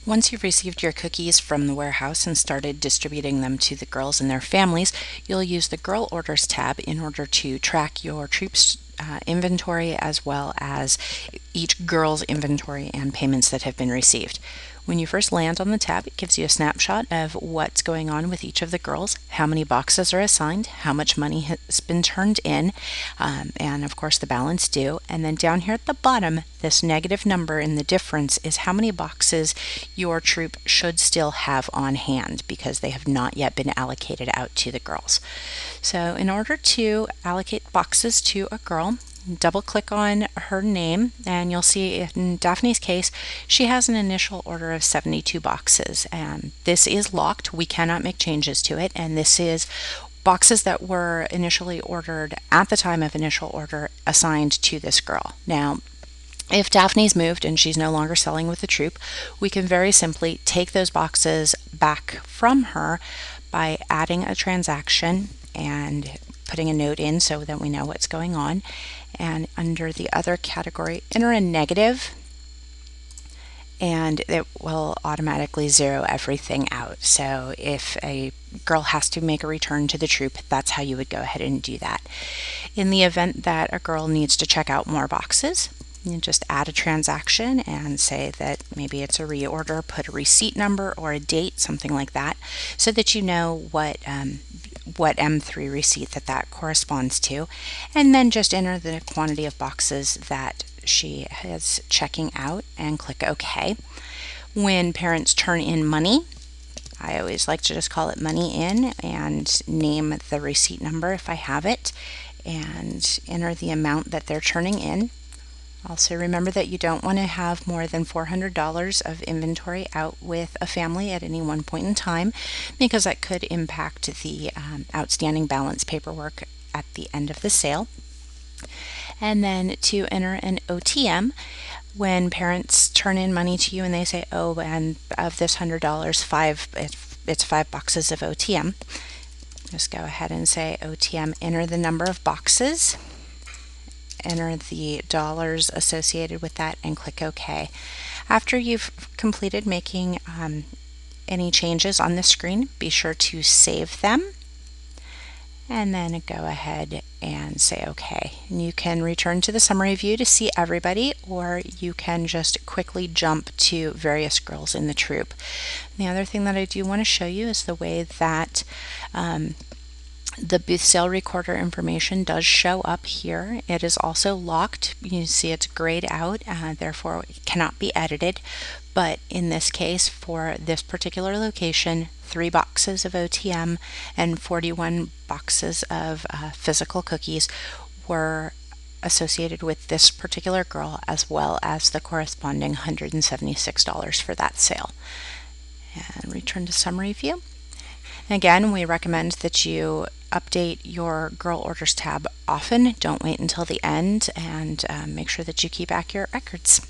Once you've received your cookies from the warehouse and started distributing them to the girls and their families, you'll use the Girl Orders tab in order to track your troops' inventory as well as each girl's inventory and payments that have been received. When you first land on the tab, it gives you a snapshot of what's going on with each of the girls, how many boxes are assigned, how much money has been turned in, and of course the balance due. And then down here at the bottom, this negative number in the difference is how many boxes your troop should still have on hand because they have not yet been allocated out to the girls. So in order to allocate boxes to a girl, double click on her name and you'll see in Daphne's case she has an initial order of 72 boxes, and this is locked. We cannot make changes to it, and this is boxes that were initially ordered at the time of initial order assigned to this girl. Now if Daphne's moved and she's no longer selling with the troop, we can very simply take those boxes back from her by adding a transaction and putting a note in so that we know what's going on. And under the other category, enter a negative, and it will automatically zero everything out. So if a girl has to make a return to the troop, that's how you would go ahead and do that. In the event that a girl needs to check out more boxes, you just add a transaction and say that maybe it's a reorder, put a receipt number or a date, something like that, so that you know what M3 receipt that corresponds to, and then just enter the quantity of boxes that she is checking out and click OK. When parents turn in money, I always like to just call it money in and name the receipt number if I have it, and enter the amount that they're turning in. Also remember that you don't want to have more than $400 of inventory out with a family at any one point in time, because that could impact the outstanding balance paperwork at the end of the sale. And then to enter an OTM, when parents turn in money to you and they say, oh, and of this $100, it's 5 boxes of OTM, just go ahead and say OTM, enter the number of boxes, enter the dollars associated with that, and click OK. After you've completed making any changes on the screen, be sure to save them and then go ahead and say OK. And you can return to the summary view to see everybody, or you can just quickly jump to various girls in the troop. The other thing that I do want to show you is the way that the booth sale recorder information does show up here. It is also locked. You can see it's grayed out, therefore it cannot be edited. But in this case, for this particular location, 3 boxes of OTM and 41 boxes of physical cookies were associated with this particular girl, as well as the corresponding $176 for that sale. And return to summary view. Again, we recommend that you update your Girl Orders tab often. Don't wait until the end, and make sure that you keep accurate records.